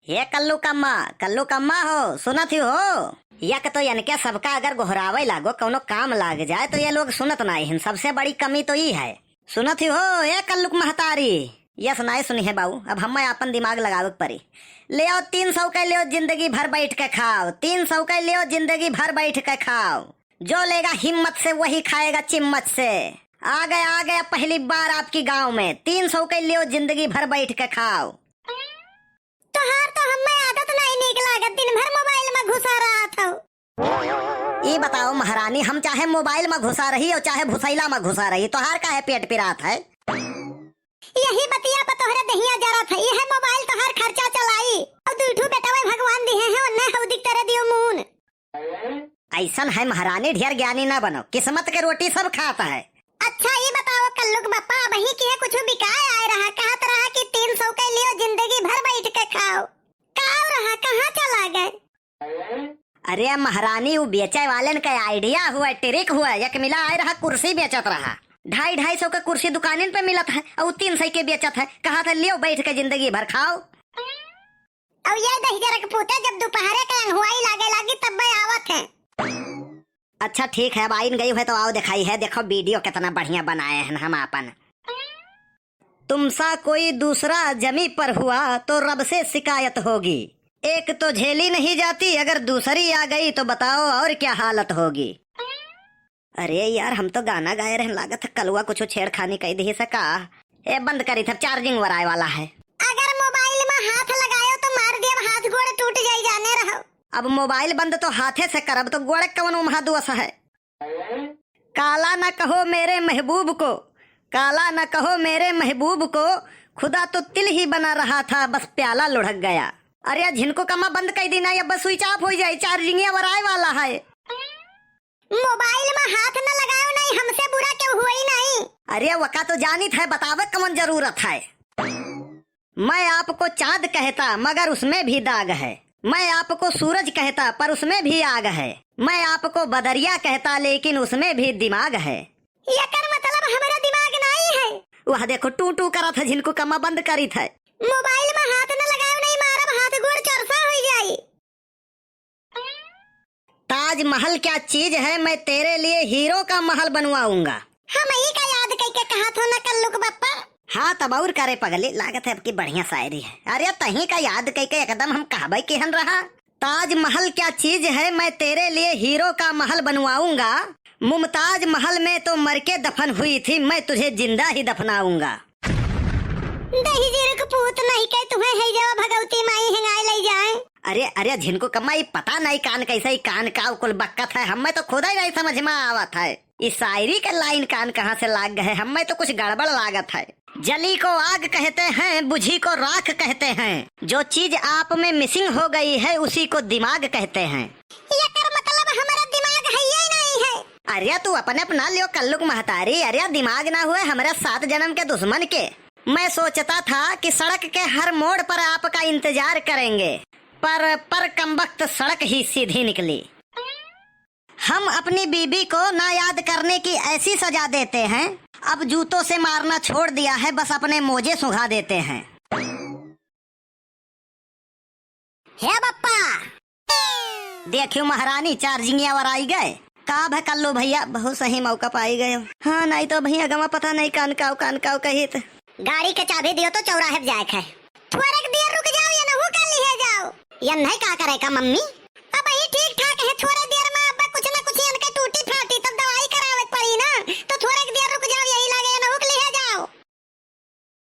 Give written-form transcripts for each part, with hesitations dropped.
ये कल्लू कम्मा हो सुनत ही हो। यक तो इनके सबका अगर गोहरावे लागो कौनो काम लाग जाए तो ये लोग सुनत नहीं हैं। सबसे बड़ी कमी तो ये है। सुनत ही हो ये कल्लुक महतारी। यस नहीं सुनी है बाबू, अब हमें अपन दिमाग लगावे पड़ी। ले आओ 300 के लियो जिंदगी भर बैठ के खाओ, 300 के लियो जिंदगी भर बैठ के खाओ। जो लेगा हिम्मत से वही खाएगा चिम्मच से। आ गया पहली बार आपकी गांव में 300 के लियो जिंदगी भर बैठ के खाओ। तो हमें आदत नहीं निक लागत, दिन भर मोबाइल में घुसा रहा था। ये बताओ महारानी, हम चाहे मोबाइल में घुसा रही और चाहे भुसैला में घुसा रही, तो हार का है पेट पिरात है। यही बतिया पर तोहरे दहिया जरा था। यह मोबाइल तो हर खर्चा चलाई और दूठू बेटा वे भगवान दिए हैं और न हौदिक तरह दियो मून। ऐसन है महारानी, ढेर ज्ञानी ना बनो, किस्मत के रोटी सब खाता है। अच्छा ये बताओ कल्लुक बप्पा, वही की है कुछ बिकाए आए रहा, कहत रहा कि 300 के लियो जिंदगी भर बैठ के खाओ। काव रहा कहाँ चला गए? अरे महारानी, वो बेचे वाले का आइडिया हुआ, ट्रिक हुआ। एक मिला आए रहा कुर्सी बेचत रहा, 250-250 का कुर्सी दुकान पे मिलत है और 300 के बेचत है। कहा था लियो बैठ के जिंदगी भर खाओ। और ये दही जरा के पूते जब दोपहरे के हुआई लागे लागी तब मैं आवत है। अच्छा ठीक है, अब आइन गई है तो आओ दिखाई है। देखो वीडियो कितना बढ़िया बनाए हैं हम अपन। तुमसा कोई दूसरा जमी पर हुआ तो रब से शिकायत होगी। एक तो झेली नहीं जाती, अगर दूसरी आ गई तो बताओ और क्या हालत होगी। अरे यार, हम तो गाना गाए रहे, लागत कलुआ कुछ छेड़खानी कही दी सका। ए बंद करी था, चार्जिंग वराय वाला है। अगर मोबाइल में हाथ लगायो तो मार देव, हाथ गोड़ टूट जाई जाने रहो। अब मोबाइल बंद तो हाथे से करब तो गोड़ कवन महादुअस है। काला न कहो मेरे महबूब को, काला न कहो मेरे महबूब को, खुदा तो तिल ही बना रहा था, बस प्याला लुढ़क गया। अरे जिनको कमा बंद कर देना या बस स्विच ऑफ हो जाए, चार्जिंग वराय वाला है। मोबाइल में हाथ न लगाओ, नहीं हमसे बुरा क्यों हुआ ही नहीं। अरे वका तो जानी था, बतावे कौन जरूरत है। मैं आपको चांद कहता मगर उसमें भी दाग है, मैं आपको सूरज कहता पर उसमें भी आग है, मैं आपको बदरिया कहता लेकिन उसमें भी दिमाग है। ये कर मतलब हमारा दिमाग नहीं है। वह देखो टू टू करा था, जिनको कमा बंद करी था। मोबाइल में हाथ न लगाओ, नहीं मारब हाथ गोड़ चरसा हो जाए। ताजमहल क्या चीज है, मैं तेरे लिए हीरो का महल बनवाऊंगा। हम ही का याद करके कहा था न कल्लुक बप्पा। हाँ तब और करे पगली, लागत है आपकी बढ़िया शायरी है। अरे तही का याद करके एकदम हम कहबे केहन रहा। ताजमहल क्या चीज है, मैं तेरे लिए हीरो का महल बनवाऊंगा। मुमताज महल में तो मर के दफन हुई थी, मैं तुझे जिंदा ही दफनाऊंगा। दही जीरे को पूत नहीं कह तुम्हें है जवा भगवती माई हिंगाई ले जाए। अरे जिनको कमाई पता नहीं कान कैसे ही कान का कुल बक्कत है, हमें तो खुदा ही नहीं समझ में आवत है। इस शायरी का लाइन कान कहाँ से लाग गए, हमें तो कुछ गड़बड़ लागत है। जली को आग कहते हैं, बुझी को राख कहते हैं, जो चीज आप में मिसिंग हो गई है उसी को दिमाग कहते हैं। ये कर मतलब हमारा दिमाग है ये नहीं है। अरे तू अपने अपना लियो कल्लुक महतारी। अरे दिमाग ना हुए हमारे 7 जन्म के दुश्मन के। मैं सोचता था कि सड़क के हर मोड़ पर आपका इंतजार करेंगे, पर कमबख्त सड़क ही सीधी निकली। हम अपनी बीबी को ना याद करने की ऐसी सजा देते हैं, अब जूतों से मारना छोड़ दिया है, बस अपने मोजे सुखा देते हैं। हे बप्पा देखियो महारानी, चार्जिंग आवर आई गए। काब है कल्लू भैया, बहुत सही मौका पाई गए। हाँ नहीं तो भैया गवा पता नहीं कान काव कहित। गाड़ी के चाबी दियो तो चौराहे जाए है। थोड़ा देर रुक जाओ या नहु कर लिए जाओ। या नहीं का करेगा मम्मी, अब ही ठीक ठाक है। थोड़ा देर में अब कुछ न कुछ इनके टूटी फाटी तब दवाई करावे पड़ी ना, तो थोड़ा देर रुक जाओ, यही लगे या नहु लिए जाओ।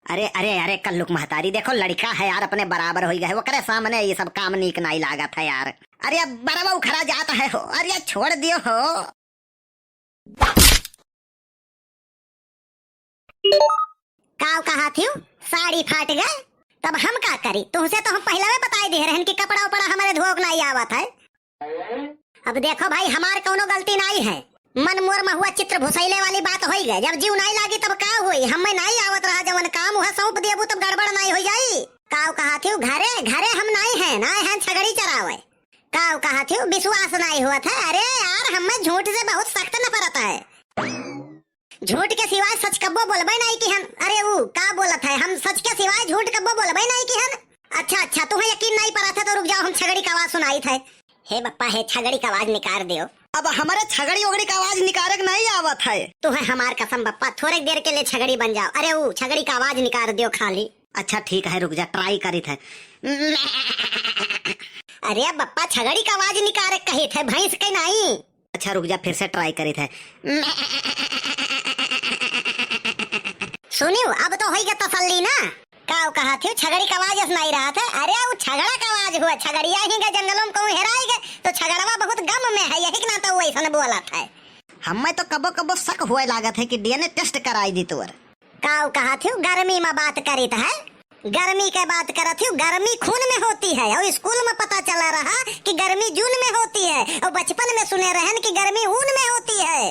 अरे कल्लुक महतारी, देखो लड़का है यार, अपने बराबर हो गए, वो करे सामने ये सब काम नीक नहीं लागत है यार। अरे बराबर उखड़ा जाता है हो, अरे छोड़ दियो हो। काव कहा थी साड़ी फाट गए, तब हम का करी। तुमसे तो हम पहले में बताई दे रहे कि कपड़ा उपड़ा हमारे धोक नहीं आवत है। अब देखो भाई, हमार कोनो गलती नहीं है। मन मोर में हुआ चित्र भुसैले वाली बात हो गई। जब जीव नहीं लागी तब का हुई, हमें नहीं आवत रहा, जवन काम हुआ सौंप देबू तब गड़बड़ नहीं हो जाई। काव कहा थी घरे हम नहीं है छगड़ी चरावे। काव कहा थी विश्वास नहीं हुआ था। अरे यार, हमें झूठ से बहुत सख्त नफरत है। झूठ के सिवाय सच कब्बो बोलबे नहीं कि हम। अरे वो का बोलत है, हम सच के सिवाय झूठ कब्बो बोलबे नहीं कि हम। अच्छा तुम्हें यकीन नहीं रुक जाओ, हम छगड़ी का आवाज सुनाई थे। हे बप्पा हे छगड़ी का आवाज निकाल दियो। अब हमारे छगड़ी उगड़ी का आवाज निकारक नहीं आवत है। तू है हमार कसम बप्पा, थोड़ी देर के लिए छगड़ी बन जाओ। अरे वो छगड़ी का आवाज निकाल दियो खाली। अच्छा ठीक है, रुक जा, ट्राई करी थे। अरे बप्पा छगड़ी का आवाज निकारक कही थे, भैंस के नहीं। अच्छा रुक जा, फिर से ट्राई करी थे। सुनियो अब तो होई गया तसल्ली ना। काव कहा थी छगड़ी का आवाज सुनाई रहा था। अरे वो छगड़ा का आवाज हुआ, छगड़िया ही गए जंगलों में कहूँ हेराई गए तो छगड़वा बहुत गम में है, यही ना तो वो ऐसा बोला था। हमें तो कबो कबो शक हुए लागत है कि डीएनए टेस्ट कराई दी तोर। काव कहा थी गर्मी में बात करी था, गर्मी के बात करा थी। गर्मी खून में होती है और स्कूल में पता चला रहा कि गर्मी जून में होती है, और बचपन में सुने रहन कि गर्मी ऊन में होती है,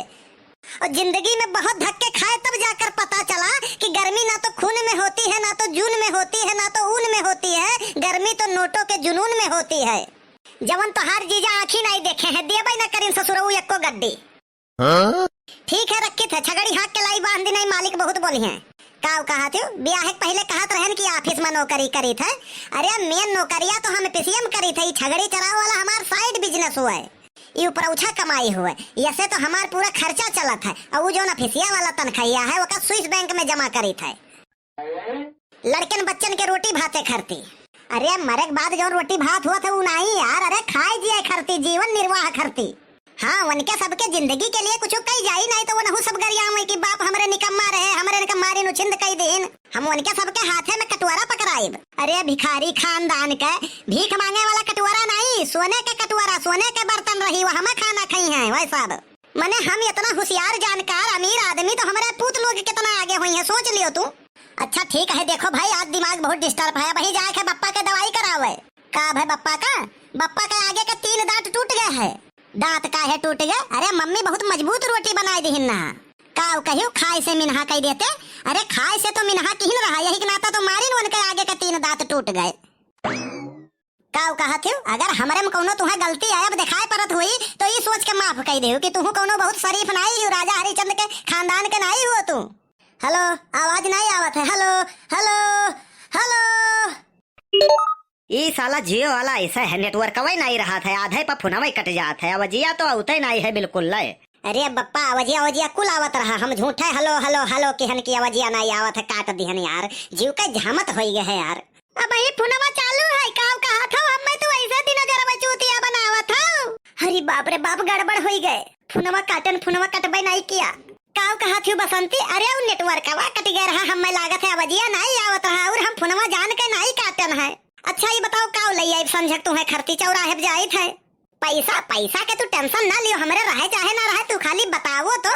और जिंदगी में बहुत धक्के खाए तब जाकर पता चला कि गर्मी ना तो खून में होती है, ना तो जून में होती है, ना तो ऊन में होती है। गर्मी तो नोटों के जुनून में होती है। जवन तो हर जीजा आँखी नहीं देखे हैं, दिया भाई ना करीन ससुरऊ एको गड्डी। ठीक है रखी थे छगड़ी हाथ के लाई बांधी नहीं, मालिक बहुत बोली हैं। काव कहा थे ब्याह के पहले कहत रहन कि ऑफिस में नौकरी करी थे। अरे मेन नौकरिया तो हम पीसीएम करी थे, छगड़ी चराव वाला हमार साइड बिजनेस हुआ है, ये ऊपर उछा कमाई हुआ है, ऐसे तो हमार पूरा खर्चा चलत है। और वो जो ना फिसिया वाला तनख्वाह है वो का स्विस बैंक में जमा करी थे। लड़कन बच्चन के रोटी भाते खरती। अरे मरे के बाद जो रोटी भात हुआ था वो नहीं यार, अरे खाए जिए खरती, जीवन निर्वाह करती। हाँ उनके सबके जिंदगी के लिए कुछ कही जाई नहीं तो वो नहु सब गरिया में कि बाप हमरे निकम्मा रहे, हमरे निकम्मारी नुचिंद कई दिन। हम उनके सबके हाथे में कटोरा पकड़ाइब। अरे भिखारी खानदान के भीख मांगे वाला कटोरा नहीं, सोने के कटोरा, सोने के बर्तन रही वो हमें खाना खाई है भाई साहब। मने हम इतना होशियार जानकार अमीर आदमी तो हमारे पूत लोग कितना आगे हुई है, सोच लियो तू। अच्छा ठीक है देखो भाई आज दिमाग बहुत डिस्टर्ब है, वही जाके बप्पा के दवाई करावे। का भाई बप्पा का आगे के 3 दांत टूट गए है। दांत काहे टूट गए? अरे मम्मी बहुत मजबूत रोटी बनाई दी ना। काव कहियो खाए से मिनहा कह देते। अरे खाए से तो मिनहा किन रहा, यही नाता तो मारी उनके आगे के 3 दांत टूट गए। काव कहा थे अगर हमारे में कोनो तुम्हें गलती आया दिखाई परत हुई तो ये सोच के माफ कह दे कि तू कोनो बहुत शरीफ नहीं हो, राजा हरिचंद के खानदान के नहीं हुआ तू। हेलो आवाज नहीं आवत है, हेलो हेलो हेलो। ये साला जियो वाला ऐसा है, नेटवर्क वही नहीं रहा था, आधे पर फोन वही कट जाता है। अब जिया तो आते नहीं है बिल्कुल ले। अरे बप्पा आवाजिया कुल आवत रहा, हम झूठे हेलो हेलो हेलो कहन की आवाजिया नहीं आवत है, काट दिहन यार, जीव का झमत हो गए है यार। अब ये फोनवा चालू है, काव कहा था हम तो ऐसे दिन नजर चूतिया बनावत था। अरे बाप रे बाप गड़बड़ हो गए, फोनवा कटबे नहीं किया। काव कहा थी बसंती, अरे वो नेटवर्क कट गया रहा, हमें लागत है आवाजिया नहीं आवत रहा और हम फोनवा जान के नहीं काटन है। अच्छा ये बताओ काव ले आई समझक तुम्हें खरती चौराहे पे जाई थे। पैसा के तू टेंशन ना लियो, हमारे रहे चाहे ना रहे तू खाली बताओ तो।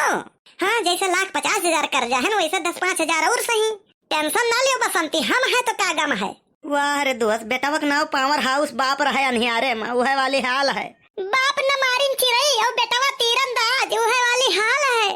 हाँ जैसे 1,50,000 कर जाए वैसे 10-5,000 और सही, टेंशन ना लियो बसंती, हम है तो क्या गम है। वाह रे दोस्त, बेटा वक नाव पावर हाउस बाप रहे अनहियारे में, वह वाली हाल है। बाप न मारिन चिरई और बेटवा तीरंदाज, वह वाली हाल है।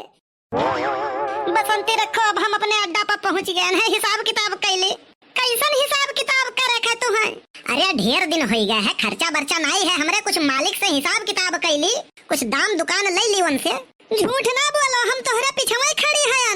बसंती रखो अब हम अपने अड्डा पर पहुँच गए हैं, हिसाब किताब कैले। कैसन हिसाब किताब करे है तुम्हें? अरे ढेर दिन हो गए है, खर्चा बर्चा नहीं है हमरे, कुछ मालिक से हिसाब किताब कैली, कुछ दाम दुकान ले ली उनसे। झूठ ना बोलो, हम तोहरे पीछे खड़ी हैं।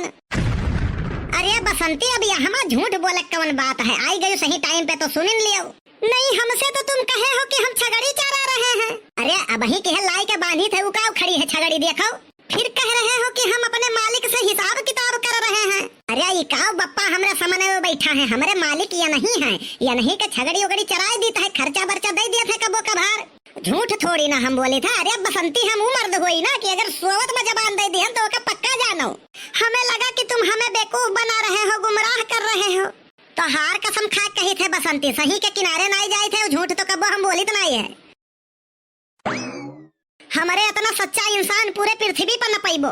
अरे बसंती अब यहाँ झूठ बोले कौन बात है, आई गई सही टाइम पे तो सुन लियो। नहीं हमसे तो तुम कहे हो कि हम छगड़ी चरा रहे हैं। अरे अब ही के लाई के बांधी थे वो काव खड़ी है छगड़ी देखो, फिर कह रहे हो कि हम अपने मालिक से हिसाब किताब कर रहे हैं। अरे ये काव बप्पा हमारे सामने में बैठा है, हमारे मालिक या नहीं है, या नहीं के छगड़ी उगड़ी चराई दी था, खर्चा बर्चा दे दिया था कबो कभार, झूठ थोड़ी ना हम बोले था। अरे बसंती हम मर्द हुई ना कि अगर सोवत में जबान दे दी तो पक्का जानो। हमें लगा कि तुम हमें बेवकूफ बना रहे हो, गुमराह कर रहे हो, तो हार कसम खा कही थे बसंती, सही के किनारे नहीं जाए थे, झूठ तो कबो हम बोली तो नहीं है। हमारे इतना सच्चा इंसान पूरे पृथ्वी पर न पैबो।